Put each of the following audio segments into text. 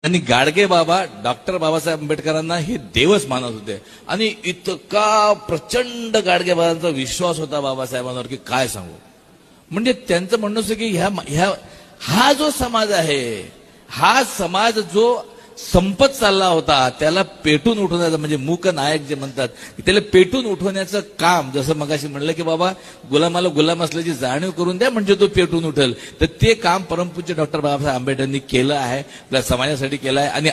आणि गाडगे बाबा डॉक्टर बाबासाहेब आंबेडकरांना हे देवच मानत होते आणि इतका प्रचंड गाडगे बाबांचा विश्वास होता बाबासाहेबांवर की काय सांगू. म्हणजे त्यांचं म्हणणं होतं की हा जो समाज आहे, हा समाज जो संपत चालला होता त्याला पेटून उठवण्याचं, म्हणजे मूक नायक जे म्हणतात त्याला पेटून उठवण्याचं काम, जसं मगाशी म्हणलं की बाबा गुलामाला गुलाम असल्याची जाणीव करून द्या म्हणजे तो पेटून उठेल, तर ते काम परमपूज्य डॉक्टर बाबासाहेब आंबेडकरांनी केलं आहे, आपल्या समाजासाठी केलं आहे. आणि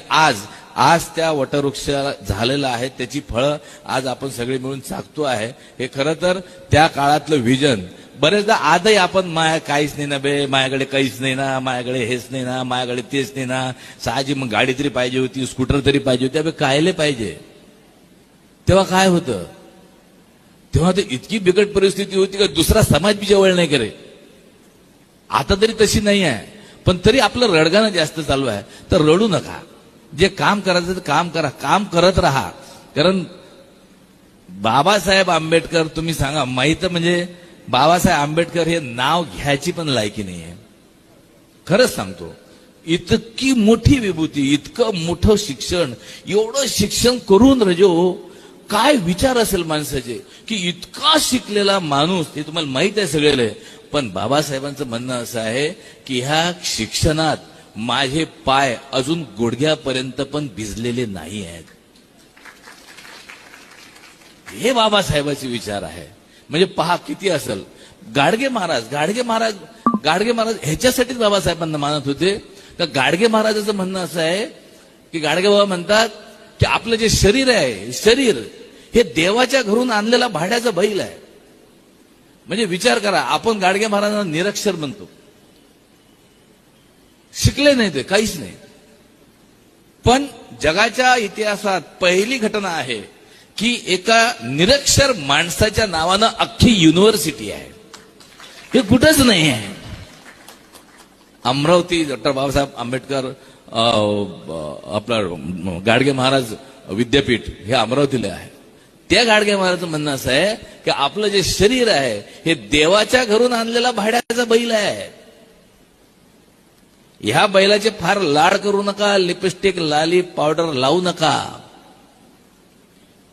आज त्या वटवृक्ष झालेलं आहे, त्याची फळं आज आपण सगळे मिळून चाकतो आहे. हे खरं तर त्या काळातलं व्हिजन. बरेचदा आजही आपण काहीच नाही ना बे, माझ्याकडे काहीच नाही ना, माझ्याकडे हेच नाही ना, माझ्याकडे तेच नाही ना, साहजी मग गाडी तरी पाहिजे होती, स्कूटर तरी पाहिजे होती. अबे कायले पाहिजे? तेव्हा काय होतं? तेव्हा तर इतकी बिकट परिस्थिती होती का दुसरा समाज बी जवळ नाही करे. आता तरी तशी नाही आहे, पण तरी आपलं रडगाणं जास्त चालू आहे. तर रडू नका, जे काम करायचं ते काम करा, काम करत राहा. कारण बाबासाहेब आंबेडकर, तुम्ही सांगा, माहित म्हणजे बाबासाहेब आंबेडकर हे नाव घ्यायची पण लायकी नाही आहे. खरंच सांगतो, इतकी मोठी विभूती, इतकं मोठं शिक्षण, एवढं शिक्षण करून रजो काय विचार असेल माणसाचे की इतका शिकलेला माणूस, हे तुम्हाला माहित आहे सगळेले. पण बाबासाहेबांचं म्हणणं असं आहे की ह्या शिक्षणात माझे पाय अजून गुडघ्यापर्यंत पण भिजलेले नाही आहेत. हे बाबासाहेबाचे विचार आहे. म्हणजे पहा किती असेल. गाडगे महाराज ह्याच्यासाठीच बाबासाहेबांना मानत होते. तर गाडगे महाराजाचं म्हणणं असं आहे की गाडगे बाबा म्हणतात की आपलं जे शरीर आहे, शरीर हे देवाच्या घरून आणलेला भाड्याचा बैल आहे. म्हणजे विचार करा, आपण गाडगे महाराजांना निरक्षर म्हणतो, शिकले नाही ते, काहीच नाही. पण जगाच्या इतिहासात पहिली घटना आहे की एका निरक्षर माणसाच्या नावानं अख्खी युनिव्हर्सिटी आहे. हे कुठंच नाही आहे. अमरावती डॉक्टर बाबासाहेब आंबेडकर आपलं गाडगे महाराज विद्यापीठ हे अमरावतीला आहे. त्या गाडगे महाराजचं म्हणणं असं आहे की आपलं जे शरीर आहे हे देवाच्या घरून आणलेला भाड्याचा बैल आहे. ह्या बैलाचे फार लाड करू नका, लिपस्टिक लाली पावडर लावू नका.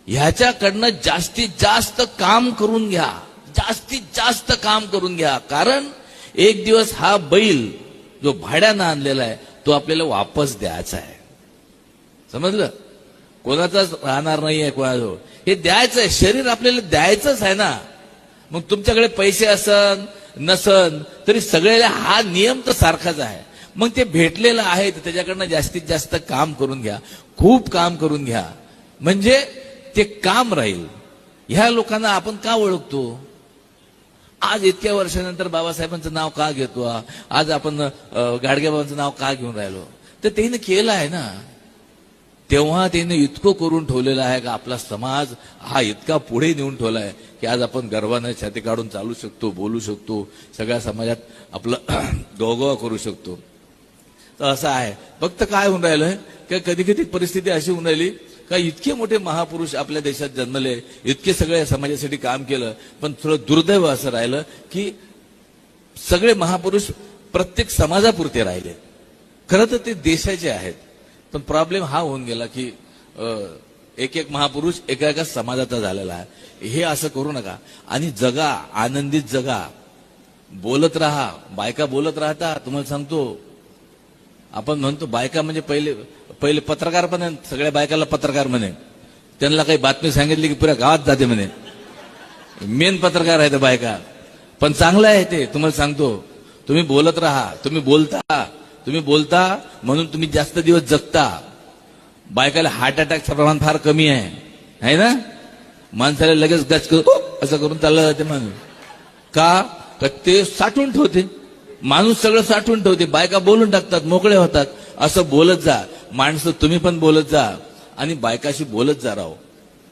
ह्याच्याकडनं जास्तीत जास्त काम करून घ्या, जास्तीत जास्त काम करून घ्या. कारण एक दिवस हा बैल जो भाड्यानं आणलेला आहे तो आपल्याला वापस द्यायचा आहे. समजलं? कोणाचाच राहणार नाहीये कोणाजवळ. हे द्यायचं आहे, शरीर आपल्याला द्यायचंच आहे ना. मग तुमच्याकडे पैसे असन नसन तरी सगळ्याला हा नियम तर सारखाच आहे. मग ते भेटलेलं आहे तर त्याच्याकडनं जास्तीत जास्त काम करून घ्या, खूप काम करून घ्या, म्हणजे ते काम राहील. ह्या लोकांना आपण का ओळखतो? आज इतक्या वर्षानंतर बाबासाहेबांचं नाव का घेतो? आज आपण गाडगेबाबांचं नाव का घेऊन राहिलो? तर त्याने केलं आहे ना. तेव्हा त्याने इतकं करून ठेवलेलं आहे का आपला समाज हा इतका पुढे नेऊन ठेवला आहे की आज आपण गर्वाने छाती काढून चालू शकतो, बोलू शकतो, सगळ्या समाजात आपलं गौगवा करू शकतो. तर असं आहे. फक्त काय होऊन राहिलं की कधी कधी परिस्थिती अशी होऊन राहिली का इतके मोठे महापुरुष आपल्या देशात जन्मले, इतके सगळे समाजासाठी काम केलं, पण थोडं दुर्दैव असं राहिलं की सगळे महापुरुष प्रत्येक समाजापुरते राहिले. खरं तर ते देशाचे आहेत, पण प्रॉब्लेम हा होऊन गेला की एक एक महापुरुष एका एका समाजाचा झालेला आहे. हे असं करू नका आणि जगा, आनंदित जगा, बोलत राहा. बायका बोलत राहता. तुम्हाला सांगतो, आपण म्हणतो बायका म्हणजे पहिले पत्रकार पण, सगळ्या बायकाला पत्रकार म्हणे. त्यांना काही बातमी सांगितली की पुऱ्या गावात जाते म्हणे. मेन पत्रकार आहे ते बायका. पण चांगलं आहे ते, तुम्हाला सांगतो. तुम्ही बोलत राहा, तुम्ही बोलता म्हणून तुम्ही जास्त दिवस जगता. बायकाला हार्ट अटॅकचं प्रमाण फार कमी आहे ना. माणसाला लगेच गच असं करून चाललं जाते म्हणून. का? तर ते साठवून ठेवते. माणूस सगळं साठवून ठेवते, बायका बोलून टाकतात, मोकळे होतात. असं बोलत जा. माणसं तुम्ही पण बोलत जा आणि बायकाशी बोलत जा. राव,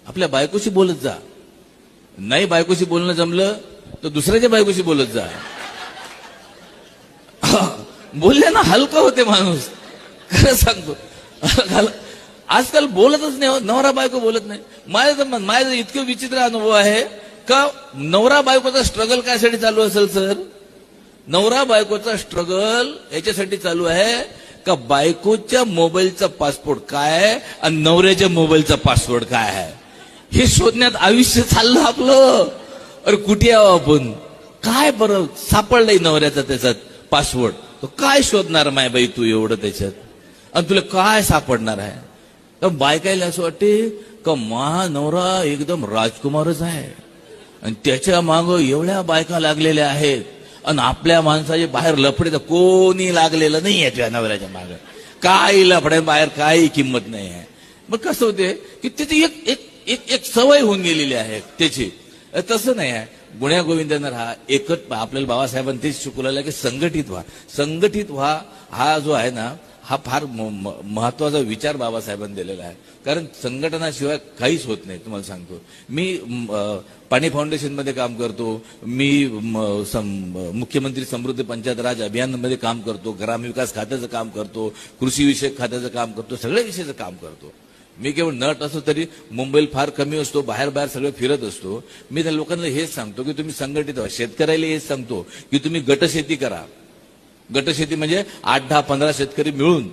आपल्या बायकोशी बोलत जा. नाही बायकोशी बोलणं जमलं तर दुसऱ्याच्या बायकोशी बोलत जा. बोलल्यानं हलकं होते माणूस. खरं सांगतो, आजकाल बोलतच नाही. नवरा बायको बोलत नाही. माझा इतकं विचित्र अनुभव आहे का नवरा बायकोचा स्ट्रगल कायसाठी चालू असेल सर? नवरा बायकोचा स्ट्रगल याच्यासाठी चालू आहे का बायकोच्या मोबाईलचा पासपोर्ट काय आहे आणि नवऱ्याच्या मोबाईलचा पासवर्ड काय आहे हे शोधण्यात आयुष्य चाललं आपलं. अरे कुठे आहो आपण, काय बरं सापडलंय नवऱ्याचा त्याच्यात पासवर्ड, तो काय शोधणार माय बाई तू एवढं त्याच्यात, आणि तुला काय सापडणार आहे. तर बायकायला असं वाटते का मा नवरा एकदम राजकुमारच आहे आणि त्याच्या मागं एवढ्या बायका लागलेल्या आहेत आणि आपल्या माणसाचे बाहेर लफडे तर कोणी लागलेलं नाही आहे तुझ्या नवऱ्याच्या मागं, काही लफड्या बाहेर काही किंमत नाही आहे. मग कसं होते की त्याची एक एक एक एक सवय होऊन गेलेली आहे त्याची. तसं नाही आहे. गुण्या गोविंदांना राहा एकच. आपल्याला बाबासाहेबांनी तेच शिकवलेलं की संघटित व्हा. संघटित व्हा हा जो आहे ना हा फार महत्वाचा विचार बाबासाहेबांनी दिलेला आहे. कारण संघटनाशिवाय काहीच होत नाही. तुम्हाला सांगतो मी पाणी फाउंडेशन मध्ये काम करतो, मी मुख्यमंत्री समृद्धी पंचायत राज अभियानमध्ये काम करतो, ग्रामविकास खात्याचं काम करतो, कृषी विषयक खात्याचं काम करतो, सगळ्या विषयाचं काम करतो. मी केवळ नट असो तरी मुंबईला फार कमी असतो, बाहेर बाहेर सगळं फिरत असतो. मी त्या लोकांना हेच सांगतो की तुम्ही संघटित व्हा. शेतकऱ्याला हेच सांगतो की तुम्ही गटशेती करा. गटशेती म्हणजे 8, 10, 15 शेतकरी मिळून.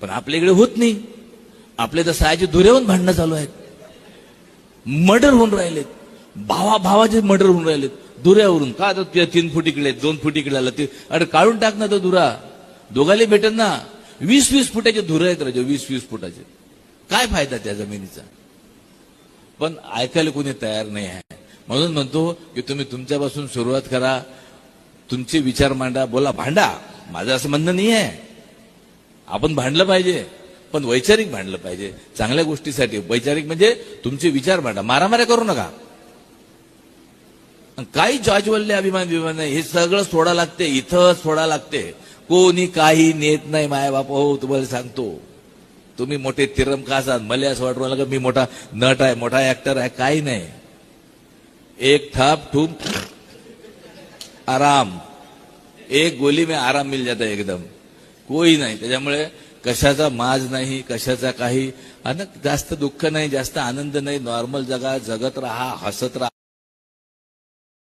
पण आपल्या इकडे होत नाही. आपले तर सहायचे धुऱ्यावरून भांडणं चालू आहेत, मर्डर होऊन राहिलेत, भावाचे मर्डर होऊन राहिलेत धुऱ्यावरून. का तर 3 फूट इकडे 2 फूट इकडे आला ते, अरे काढून टाक ना तो धुरा, दोघाले भेटत ना. 20-20 फुटाचे धुरे आहेत राजे, 20-20 फुटाचे. काय फायदा त्या जमिनीचा. पण ऐकायला कोणी तयार नाही आहे. म्हणून म्हणतो की तुम्ही तुमच्यापासून सुरुवात करा, तुमचे विचार मांडा, बोला, भांडा. माझं असं म्हणणं नाही आहे, आपण भांडलं पाहिजे पण वैचारिक भांडलं पाहिजे, चांगल्या गोष्टीसाठी. वैचारिक म्हणजे तुमचे विचार मांडा, मारामाऱ्या करू नका. काही जाज्वल्य अभिमान नाही, हे सगळं सोडा लागते, इथं सोडा लागते. कोणी काही नेत नाही माय बाप. हो तुम्हाला सांगतो, तुम्ही मोठे तिरमकास आहात, मला असं वाटू लागलं मी मोठा नट आहे, मोठा ऍक्टर आहे. काही नाही. एक थाप ठूम आराम, एक गोली में आराम मिल जाता एकदम. कोई नाही. त्याच्यामुळे कशाचा माज नाही, कशाचा काही जास्त दुःख नाही, जास्त आनंद नाही. नॉर्मल जगा, जगत राहा, हसत राहा.